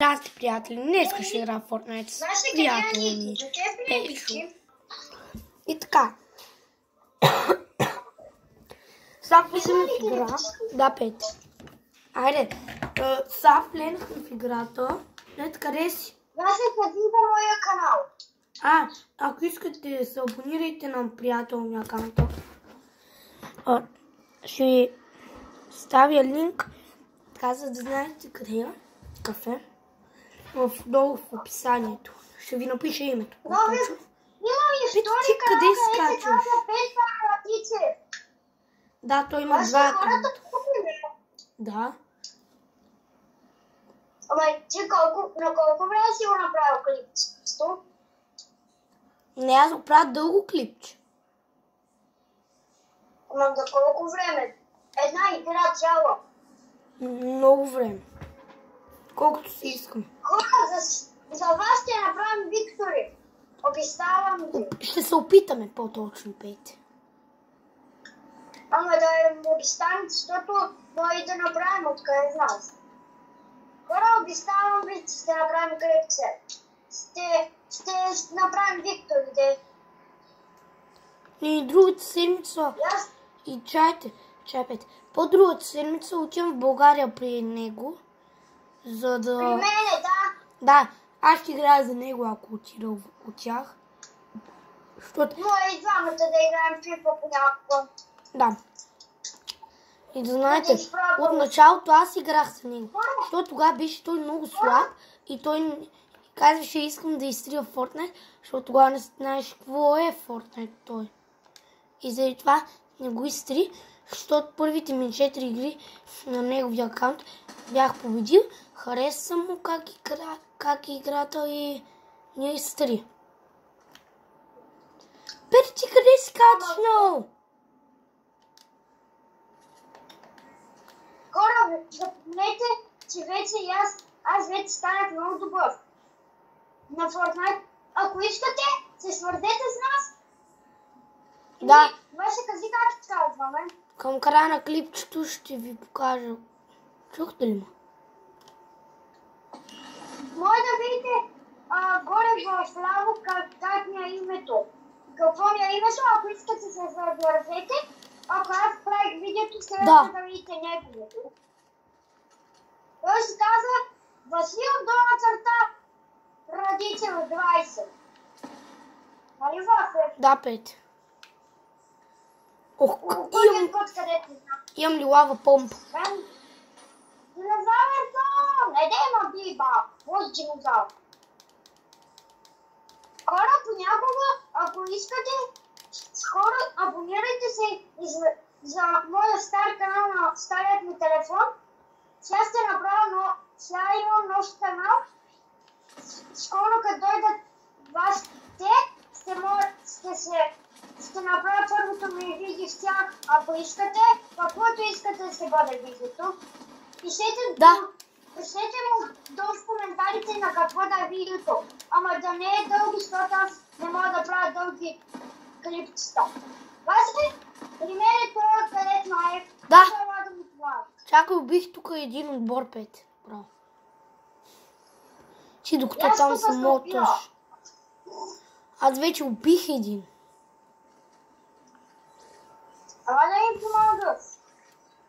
Здрасти, приятели! Днес ще игра в Fortnite с приятел ми Пешо. И така. Сега влизаме в игра. Да, Пет. Айде. Сега влезахме в играта. Ето къде си? Аз се казвам моя канал. Ако искате да се абонирайте на приятел ми акаунта, ще ставя линк, така за да знаете къде е кафе. Долу в описанието. Ще ви напиша името. Имам история къде канал, скачаш? се казва Петя. Да, той има два акаунта. Да. Ама ти на колко време си го направил клипчето? Не, аз го правя дълго клипче. Ама за колко време? Една игра цяла. Много време. Колкото си искам. Хора, за вас ще направим Виктори. Обещавам ви. Ще се опитаме по-точно, Пете. Ама да им обещавам, защото може да направим откъде нас. Хора, обещавам ви, че ще направим клипче. Ще направим Викторите. И другата седмица... И чайте, Пете. По-другата седмица отивам в България при него. За да... При мене, да. Да, аз ще играя за него, ако отида от тях. Защото... Може и двамата да играем FIFA понякога. Да. И да знаете, от началото аз играх с него. Защото тогава беше той много слаб и той казваше, искам да изтрия в Fortnite, защото тогава не знаеш какво е Fortnite той. И заради това не го изтри, защото първите ми 4 игри на неговия акаунт бях победил. Хареса му как играта и не изтри. Петя, ти къде си качнал? Хора, запомнете, че вече аз вече станах много добър на Fortnite. Ако искате, се свърдете с нас. Да. Ваше кажи как се казваме. Към края на клипчето ще ви покажа. Чухте ли ме? Може да видите горе в ляво как ми е името. Какво ми е името, ако искате се завързете. Ако аз правих видеото, следвате да видите неговото. Той се казва Васил долна черта Радичева 20. Нали Васе? Да, Петя. Имам ли лава помпа? Динозавър зон! Не дейма биба! Може динозавър. Хора, понякога, ако искате, хора, абонирайте се за моя стар канал на старият ми телефон. Сега ще направя, сега имам нов канал. Скоро като дойдат вас ще направя първото ми видео с тях. Ако искате, каквото искате ще бъде видеото. Пишете му долу в коментарите на какво да е видеото. Ама да не е дълги, защото аз не мога да правя дълги клипчета. Васи, при мен е това където е. Да. Чакай, убих тук един отбор, Петя. Браво. Ти докато там се моташ. Аз вече убих един. Ама да им помогаш.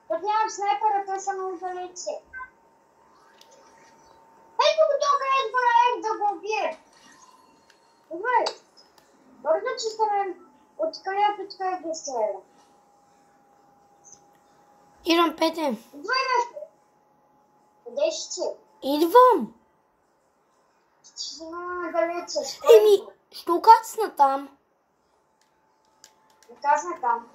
Като нямам снайпера, те са много далече. Ето го тук е проект да го убие. Добре. Бързо, че сте ме откъде ги стреля. Идвам, Пете. Къде ще? Идвам. Ще си имаме далече. Ще окацна там. Окацна там.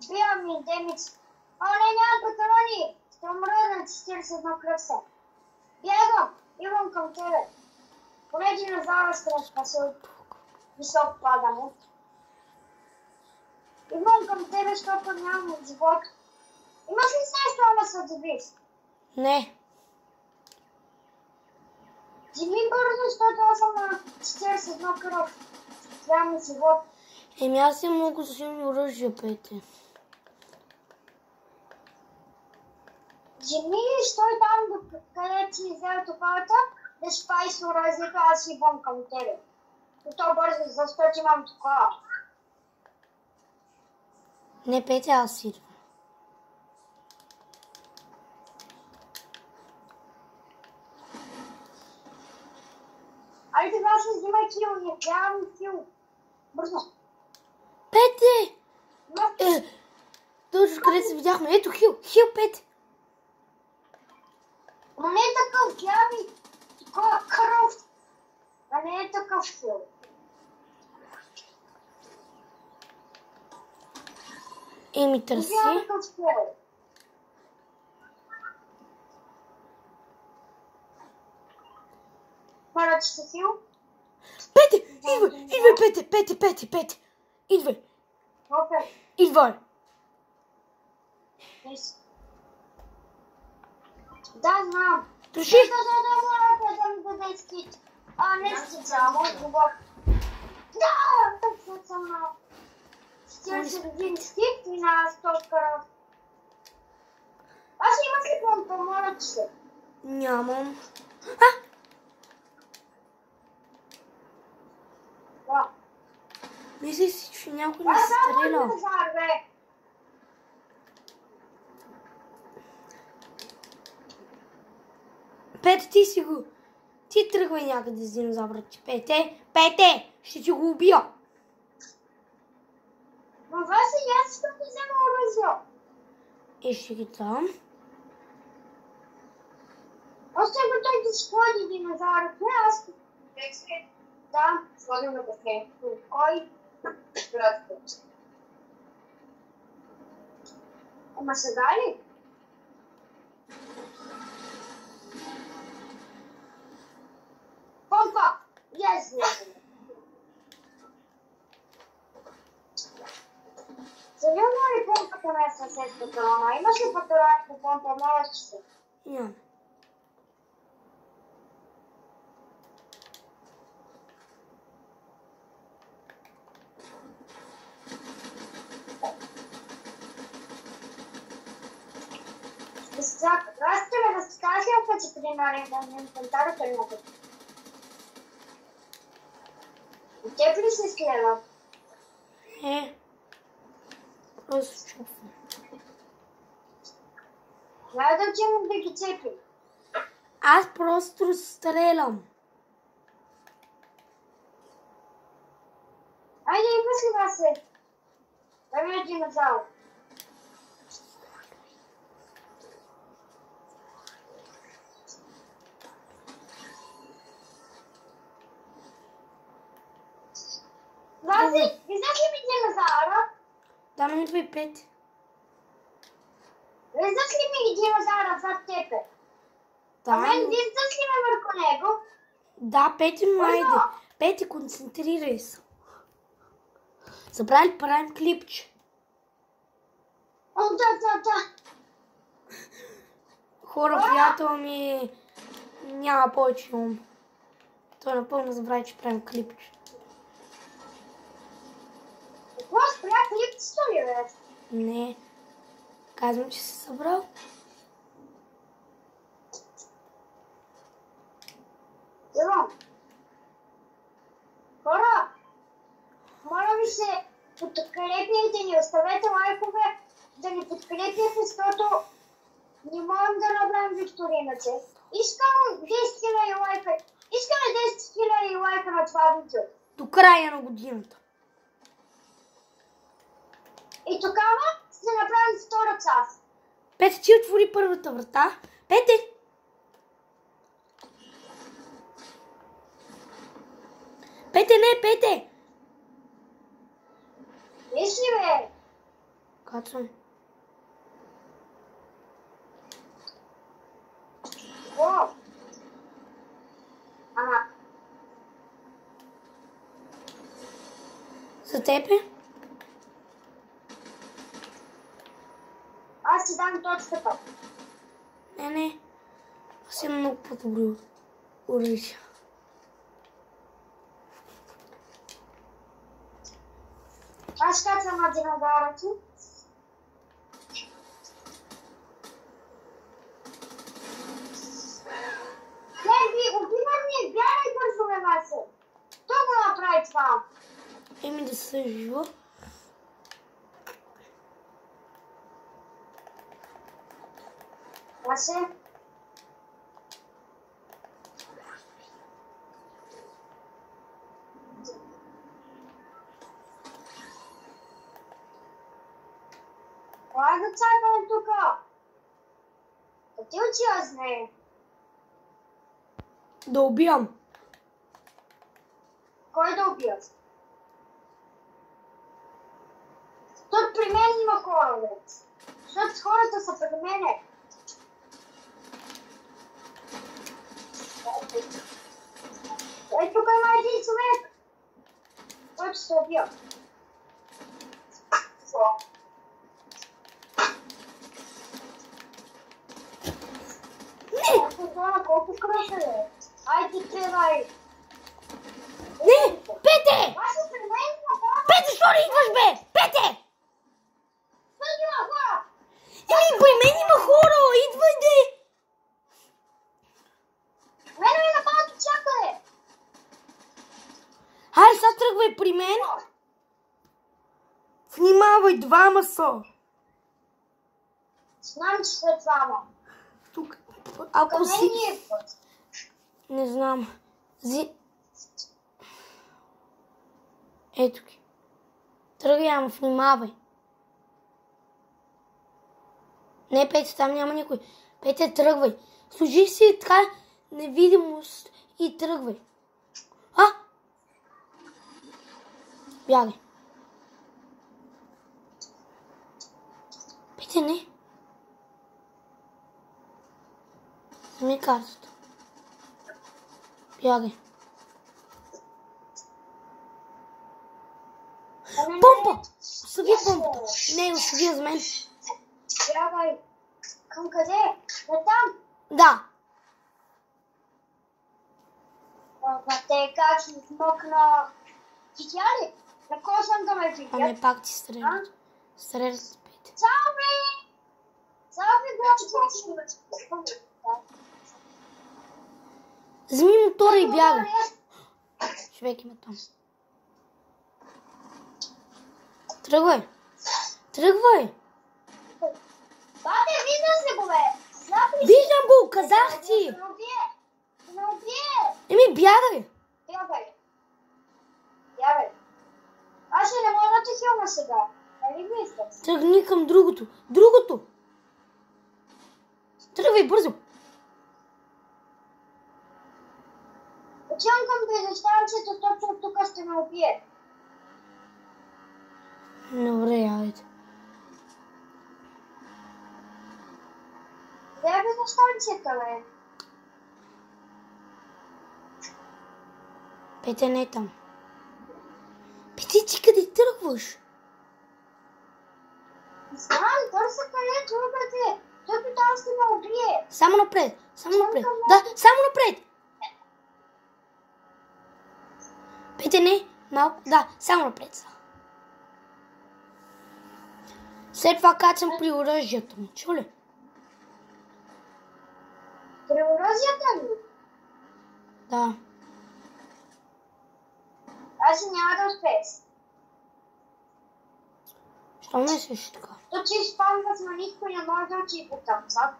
Бия ми демиц. Не, нямам патрони. Ще умра на 41 кръвсе. Бягам. Идвам към тебе. Поне динозавър спаси от висок падане. Идвам към тебе, защото нямам живот. Имаш ли нещо да се добиш? Не. Вземи бързо, защото аз съм на 41 кръв. Нямам живот. Аз съм много силни оръжия, Пете. Вземи, стой там, където си взел топалата, да си пази с оръжието, аз си идвам към тебе. И то бързо, защото имам такова. Не, Петя, аз идвам. Айде, това се взима кил, не трябва кил. Бързо. Пете! Точно къде се видяхме. Ето, хил, Пете! Но не е такъв, гледай, такова кръв. А не е такъв хил. Еми, търси. Не е такъв хил. Хвана, че си хил? Пете! Идвай, Пете! Идвай! Окей. Идвай! Да, знам. Троши! Да ми даде скит. Не скит, само отговор. Да, точно съм на 41 скит и на 100 кръв. Аз имам ли помпа, моля ти се? Нямам. Да. Мисли си, че някой не се стреля. Аз само бе. Пете, ти си го... Ти тръгвай някъде с динозавра ти. Пете! Ще ти го убия. Но Васи, аз искам да взема оръжие. Ще ги дам. Още го той да сходи динозавра. Не, аз... Да, сходим да последния. Кой? Ама сега ли? Помпа! Yes, yes. Сигурно ли помпата не е съвсем патрона? Имаш ли патрона по помпа? Можеш ли се? Нямам. Аз ще ме разкажа, ако си примерен да ми инвентарът е много. От теб ли се изгледа? Просто чупвам. Трябва да отивам да ги цепим. Аз просто стрелям. Айде, имаш ли Васе? Да ми е динозавр. Васи, виждаш ли ми динозавра? Да, ми идва и Пет. Виждаш ли ми динозавра зад тебе? А мен виждаш ли ме върху него? Да, Пети, майде. Пети, концентрирай се. Забравили правим клипче. О, да. Хора, приятел ми няма повече ум. Той напълно забрави, че правим клипче. Какво спря клипчето ли, бе? Не. Казвам, че си събрал. Имам. Хора, моля ви се, подкрепяйте ни, оставете лайкове да ни подкрепяте, защото не можем да направим викториначе. Искам 10 000 лайка. Искаме 10 000 лайка на това видео. До края на годината. И тогава ще направим втора част. Пете, ти отвори първата врата. Пете! Пете! Виж ли, бе? Кацам. О! Ага. За тебе? Аз си дам точката. Не. Аз имам много по-добри оръжия. Аз качвам на динозавра ти. Еми да се жива. Аз е. Това е да цапаме тука. Да ти учи аз не. Да убивам. Кой да убият? Тук при мен има хора, бе. Защото хората са при мене. Ей, тук има един човек. Той ще се убия. Не! Колко кръша е? Айде, тревай. Не! Пете! Аз се при мен има хора. Пете, що не идваш, бе? Пете! Тук има хора. Еми, при мен има хора! Идвай, де! Мене ми нападат от всякъде. Хайде, сега тръгвай при мен. Внимавай, двама са. Знам, че след двама. Тук, ако Къде си... ни е път? Не знам. Ето ги. Тръгвай, ама внимавай. Не, Петя, там няма никой. Петя, тръгвай. Служи си така невидимост и тръгвай. А? Бягай. Петя, не. Вземи картата. Бягай. Помпа! Съби помпата. Не, остави за мен. Бягай. Към къде? На там. Да. Те как си измъкна. Ти тя ли? На кой съм да ме видя? А не, пак ти стрелят. Стрелят с Петя. Салви! Салви, грачи! Вземи мотора и бягай. Човек има там. Тръгвай. Тръгвай. Бате, виждам се го, бе! Виждам го, казах ти. Да ме убие! Еми, бягай. Бягай. Бягай. Аз ще не мога да те хилна сега. Нали го искаш? Тръгни към другото. Другото. Тръгвай бързо. Отивам към бензиностанцията, точно тук ще ме убие. Добре, айде. Къде е бензиностанцията, бе? Петя не е там. Петичи, къде тръгваш? Знам, търся къде тръгвате. Той там ще ме убие. Само напред. Само напред. Да, само напред. Петя не, малко. Да, само напред. След това качвам при оръжието ми. Чу ли? При оръжията ли? Да. Аз няма да успееш. Що мислиш така? То, че изпълнваш на никой не може да учи по там, сак.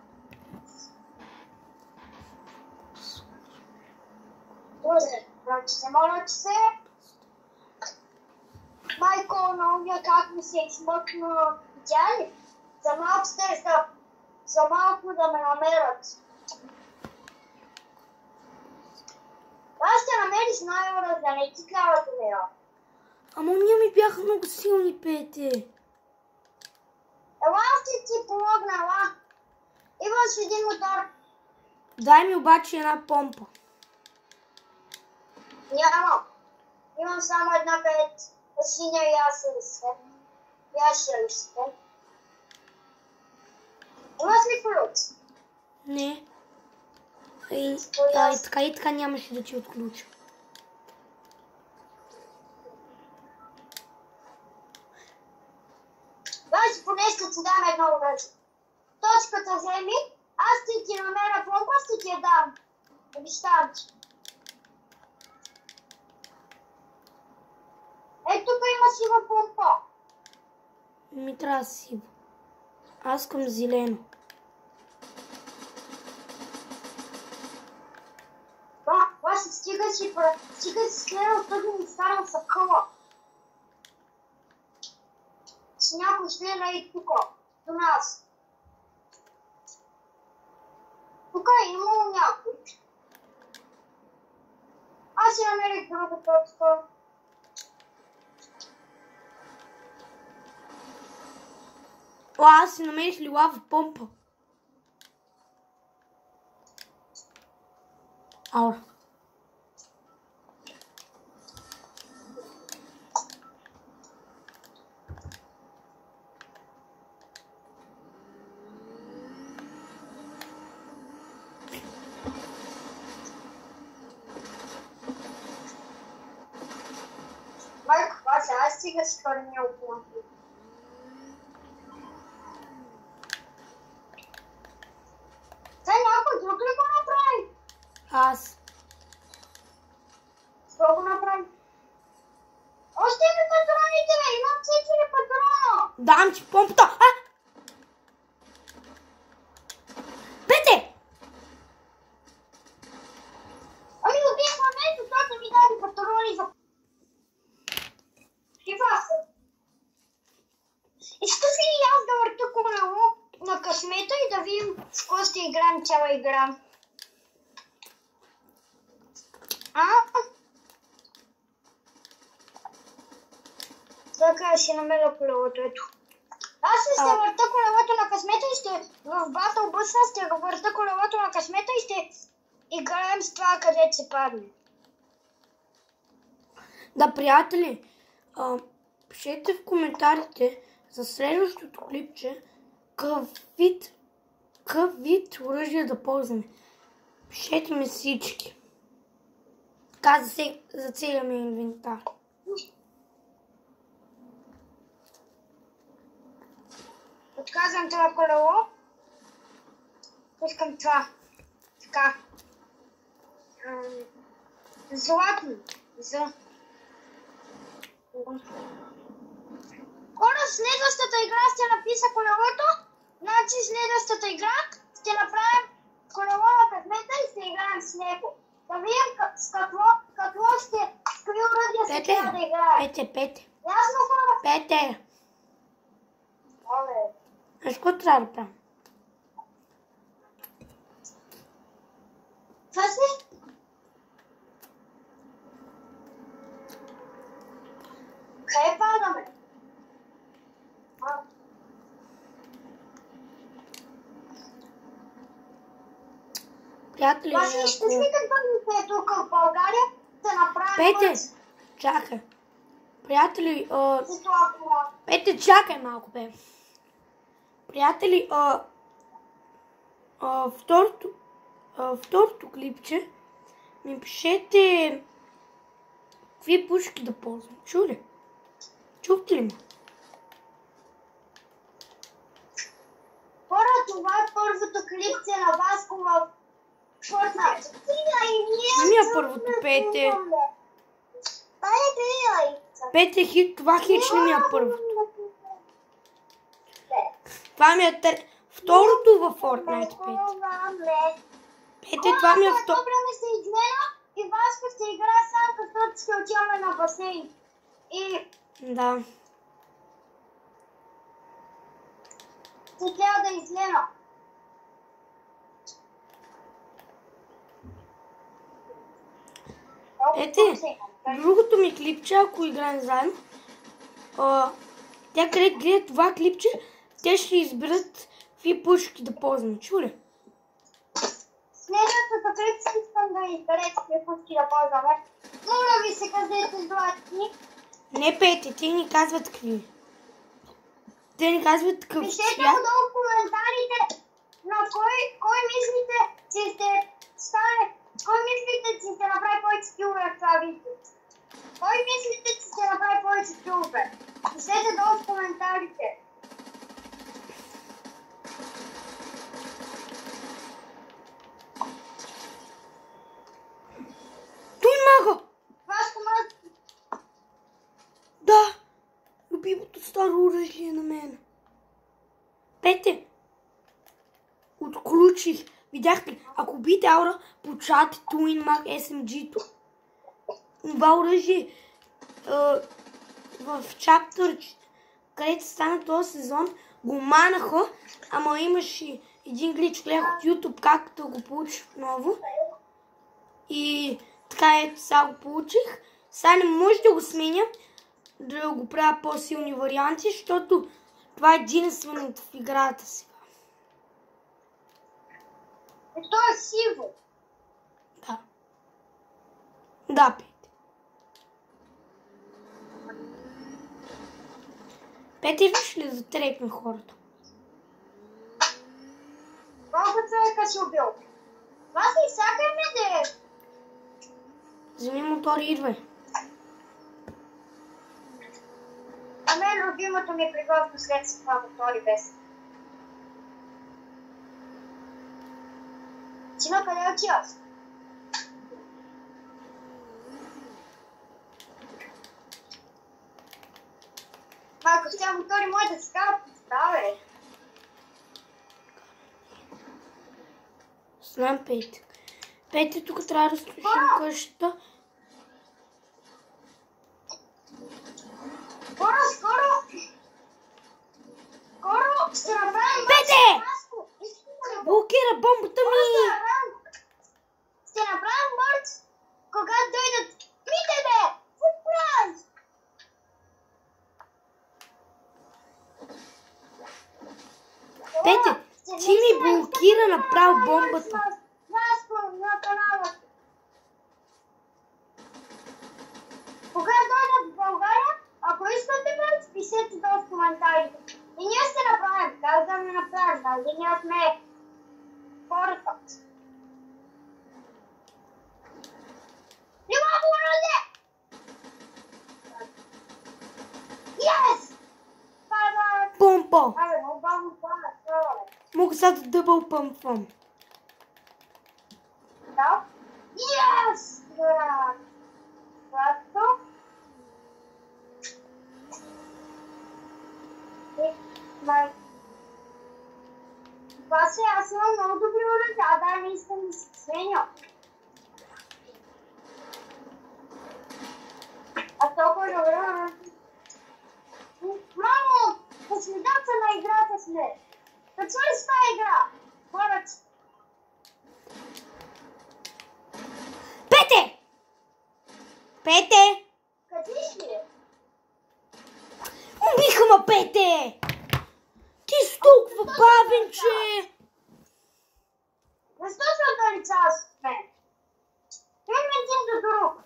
Добре, значи моля ти се. Майко, на умя как ми се измъкна. Тя ли? За малко сте за малко да ме намерят. Аз ще намериш най-ура, да не ти трябва да ме. Ама ние ми бяха много силни, Пете. Ела, ще ти помогна, ела. Имаш един мотор. Дай ми обаче една помпа. Няма. Имам само една където синя и аз се разсвет. И аз ще разсвет. Имаш ли ключ? Не. И така нямаше да ти отключа. Дай поне ще ти дам едно оръжие. Точката вземи, аз ще ти намеря помпа, ще ти я дам. Обещавам ти. Ето тук има сива помпа. Ми трябва сиво. Аз искам зелено. Вася, стига си следва тъги ми старам са къла. С някой следва и тук, до нас. Тук е имало някой. Аз си намерих друга точка. Аз си намерих лилава помпа. Аура. Майко, Вася, аз стига си хвърня около. Някой друг ли го направи? Аз. Какво го направи? Още ми патроните, бе! Имам 4 патрона! Дам ти помпата! Пете! Ами убих момента, защото ми даде патрони за... Шива се! Искаш ли аз да върта колело на късмета и да видим с кой ще играем цяла игра? Така ще намеря колелото, ето. Аз ще върта колелото на късмета и ще в батъл бъсна ще върта колелото на късмета и ще играем с това, където се падне. Да, приятели, пишете в коментарите за следващото клипче какъв вид оръжие да ползваме. Пишете ми всички. Така за целия ми инвентар. Отказвам това колело. Пускам това. Така. Златно. Хора, следващата игра ще напиша колелото. Значи следващата игра ще направим колело на късмета и ще играем с него. Да видим с какво ще какви оръдия ще трябва да играем. Пете. Ясно, хора? Пете. Оле. Знаеш какво трябва да правим? Това си? Къде падаме? Приятели, Васи, ще ли да бъдете тук в България да направим... Пете, чакай. Приятели, ситуация? Пете, чакай малко, бе. Приятели, второто клипче ми пишете какви пушки да ползвам. Чули? Чухте ли ме? Хора, това е първото клипче на Васко в Fortnite. Ми е първото, Пете. Пете, това хич не ми е първото. Това ми е второто във Fortnite, Пете. Пете, това ми е второто. Добре ми се измена и Васко ще играе сам, защото ще отиваме на басейн. И... Да. Ще трябва да излема. Ете, другото ми клипче, ако играем заедно, тя къде гледа това клипче, те ще изберат какви пушки да ползваме. Чули? Следващото клипче искам да изберете какви пушки да ползваме. Моля ви се, кажете златни. Не, Пете, те ни казват какви. Те ни казват какъв Пишете свят. отдолу в коментарите на кой мислите, че ще стане. Кой мислите, че ще направи повече килове в това видео? Кой мислите, че ще направи повече килове? Пишете долу в коментарите. Той мага! Васко, старо оръжие на мен. Пете, отключих. Видяхте, ако бите Аура по чат Twin Mag SMG-то, това оръжие в чаптър, където стана този сезон, го манаха, ама имаше един глич, гледах от YouTube как да го получих отново. И така ето сега го получих. Сега не може да го сменя, да го правя по-силни варианти, защото това е единственото в играта сега. И то е сиво. Да. Да, Пете. Пете, виж ли да трепне хората? Колко човека си убил? Това си всякаме де. Вземи мотор и идвай. А мен любимото ми пригодно след си това мотори без. Сино, къде отиваш? Ако с тя мотори може да си карат, да, бе. Знам, Пете. Пете, тук трябва да слушам къщата. Скоро ще направим... Пете! Блокира бомбата ми! Ще направим мърч, когато дойдат при тебе! Сюрприз! Пете, ти ми блокира направо бомбата. На канала. Когато дойдат в България, ако искате мърч, пишете долу в коментарите. И ние ще направим. Как да ми направим? Нали ние сме хората. Няма уроде! Yes! Помпа! Абе, много бавно това е. Мога сега да дъбъл пъмпвам. Да? Yes! Както? Васе, аз имам много добри оръжия, да, не искам да се сменя. А толкова добре, мамо, последата на играта сме. Какво ли с тази игра? Хората. Пете! Пете! Къдиш ли? Убиха ме, Пете! Ти си толкова бавен, че... Защо се отдалечава с мен? Имам един до друг.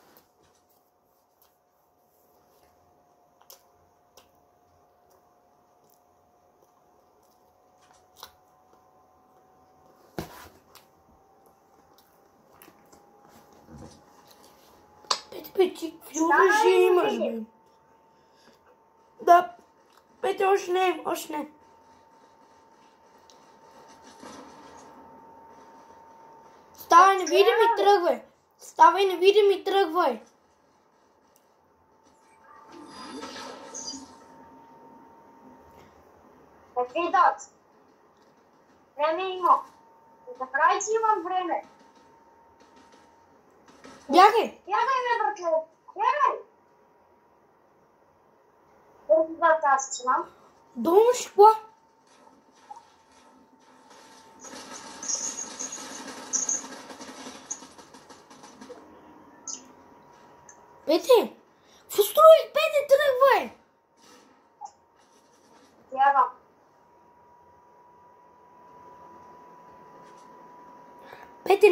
Пете, ти какви оръжия имаш, бе? Да, Пете, още не. Ставай, не видим и тръгвай. Ставай, не видим и тръгвай. Какви дати? Време има. Да прави, че имам време. Бягай! Бягай, ме, братле! Бягай! Бързи дата аз че имам. Долу шкла. Пете! Какво строиш, Пете, тръгвай! Бягам. Пете,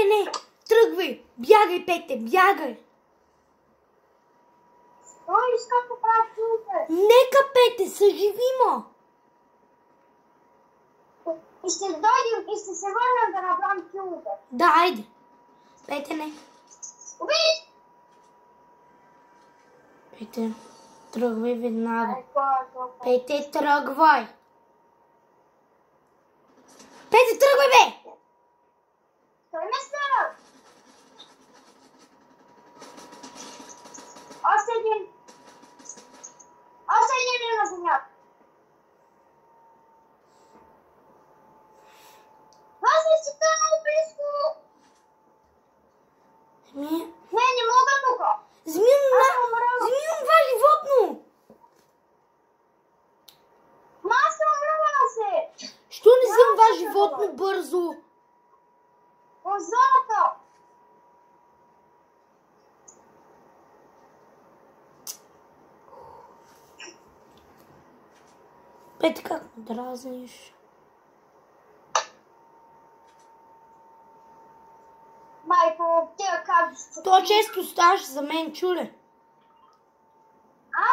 не! Тръгвай! Бягай, Пете, бягай! Той иска да прави килите. Нека, Пете, съживима! И ще дойдем и ще се върнем да направим килите. Да, айде! Пете, не! Убий! Пете, тръгвай веднага! Пете, тръгвай! Пете, тръгвай, бе! Той ме стара! Още един дразниш. Майко, тя как сте? То често ставаш за мен, чуле. А?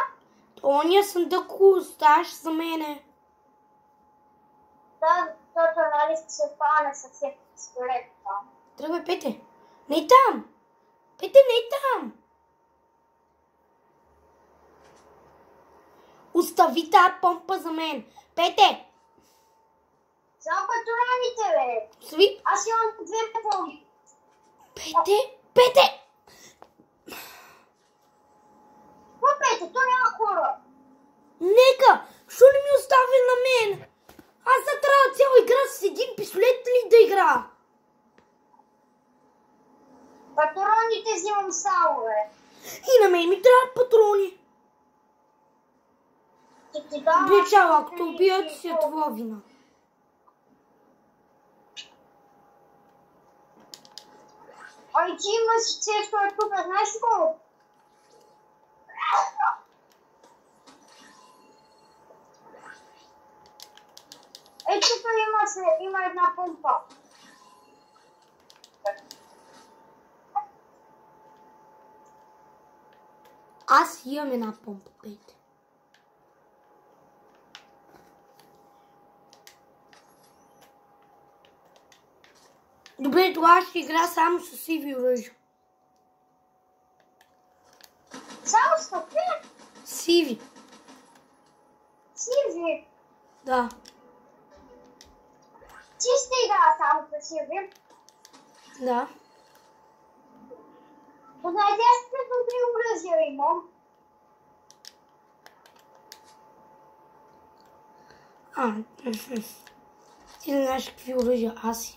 Ония съндък ставаш за мене. Да, защото нали се пане съвсем според там. Тръгвай, Пете. Не там. Пете, не там. Остави тази помпа за мен. Пете. Само патроните, бе. Остави. Аз имам 2 помпи. Пете. Пете. Пете, то няма хора. Нека. Що не ми остави на мен? Аз да трябва цяла игра с един пистолет ли да игра? Патроните взимам само, бе. И на мен ми трябват патрони. Ще ти дам... Бичал, ако те убият, си е твоя вина. Ай, ти има си цесто е тук, знаеш ли колко? Ето тук има една помпа. Аз имам една помпа, Пете. Добре, тогава ще игра само с сиви оръжия. Само с какви? Сиви. Сиви. Да. Ти ще игра само с сиви. Да. Познайте, аз сте добри оръжия имам. Ти не знаеш какви оръжия аз си.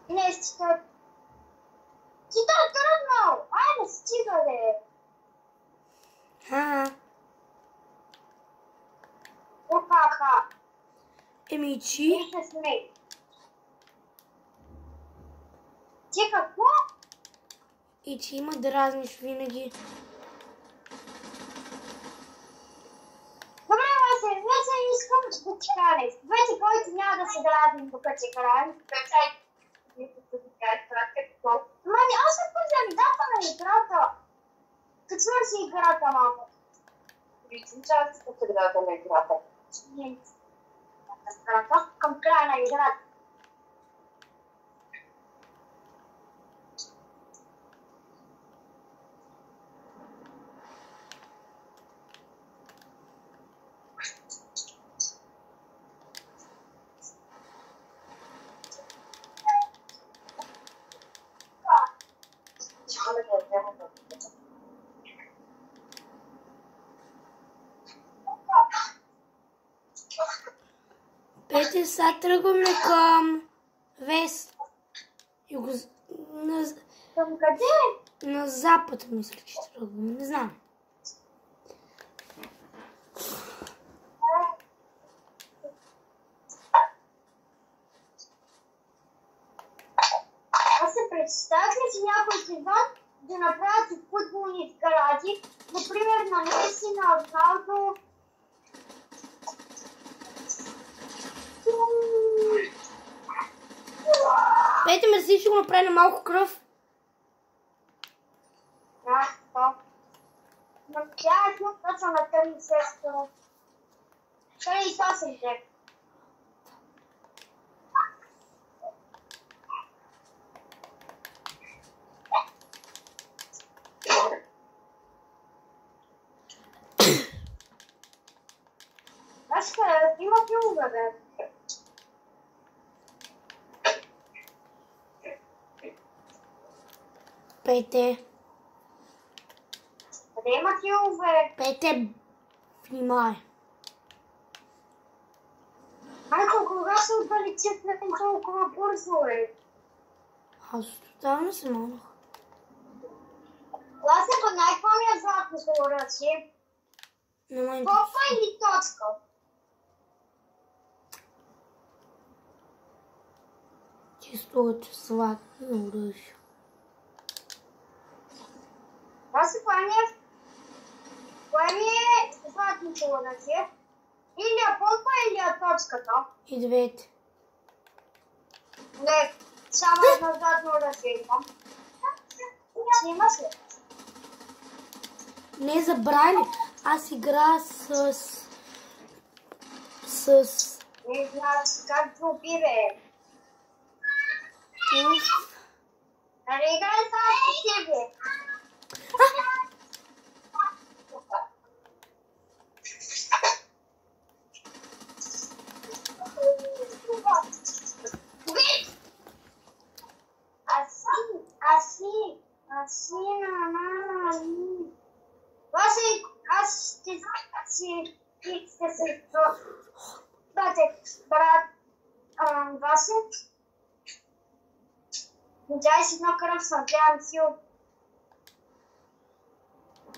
Не, стига. Ти той е тръгнал. Айде, стига, бе. Ха-ха. Еми, И чи? се смей. Ти какво? И че има да разниш винаги. Добре, вече искам да ти кажа. Вече който няма да се дразни, докато се караем. Мани, аз съм по-замидата на играта. Като свърши играта малко. Виждам, че аз съм средата на играта. Не. Към края на играта. Пете, сега тръгваме към Вест. Към къде? На запад, мисля, че тръгваме. Не знам. Аз се представя, че някой си вън да направят футболни сгради, например на Меси, на Роналдо. Пете, мерси, ще го направи на малко кръв. Да, то. Но тя е точно на тъмни сестра. 48 дек. Аз има филма, бе. Пете. Къде има филове? Пете, внимай. Майко, кога се отдалечат на толкова бързо, бе? Аз тотално се мълнах. Ласето най-пълния златно се уръчи. Не ме Копа или точка? Чисто сладко оръжие. Васи, кое ми е златното оръжие? Или е помпа, или е точката? И двете. Не, само едно златно оръжие имам. Снимаш ли? Не забравяй, аз игра с... Не знаеш как дроби, бе. Нали играй само с тебе? Васи, аз ще се... Брат, Васи, дай си едно кръвсно, гледам сил.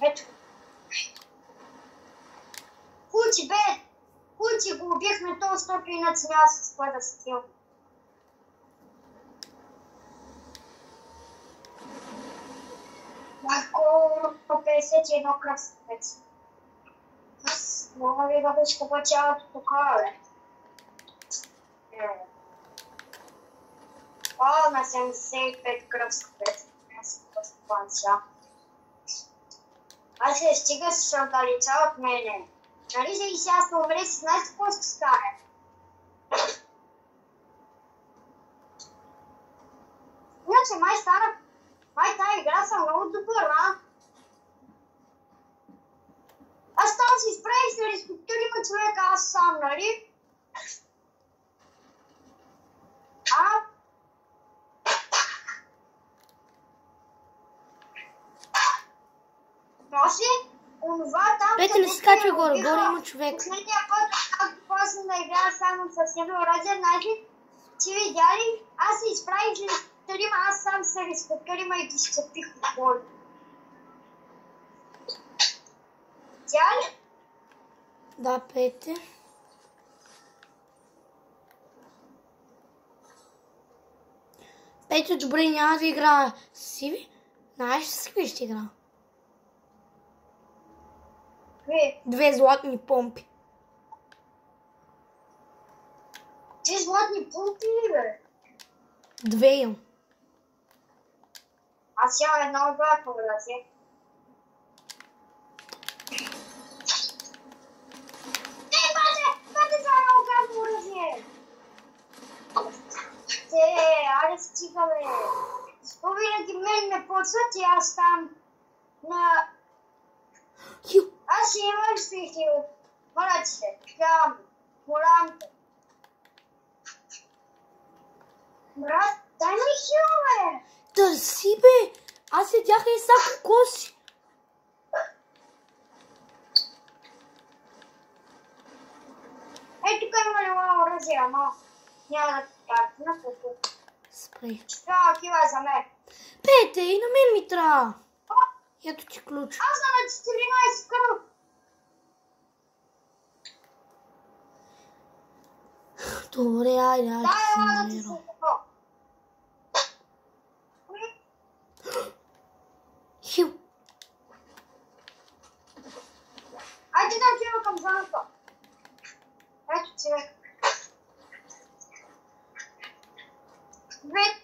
Ето. Кучи, бе! Кучи го убихме, то стопи, иначе няма се склада с сил. Марко, 51 кръвствец. Аз мога ли да беше купа цялото тука, бе? О, на 75 кръвствец. Аз се поступам сега. Аз се стига с отдалеча от мене. Нали се и сега сте умре, си знаеш какво ще стане? Иначе май тази игра съм много добър, а? Аз там си справих с респектирима човека, аз сам, нали? Носи, онова там... Петя, не се скачва горе, горе има човек. Последния път, както почна да играя само с едно оръжие, знаете, че видяли, аз се изправих с респектирима, аз сам се респектирима и ги щепих от боли. Тя ли? Да, Петя. Петя, добре, няма да игра с Сиви. Знаеш с Сиви ще игра? Две златни помпи. Две златни помпи ли, бе? Две имам. Аз имам едно златно оръжие. Бате за едно гадно оръжие! Аре стига, бе! Винаги мен ме почват и аз там на... Аз ще имаш ли хил? Моля ти се, гледам, молям те. Брат, дай ми хил, бе! Търси, бе! Аз седяха и са коси. Ей, тук има ли оръжие, ама няма да ти на какво. Спрей. Това кила е за мен. Пете, и на мен ми трябва. Ето ти ключ. Аз съм на 14 кръв. Добре, айде, аз Дай, си да ти се намеря. какво. Хил. Айде да отива към зоната. Ето човек. Вид.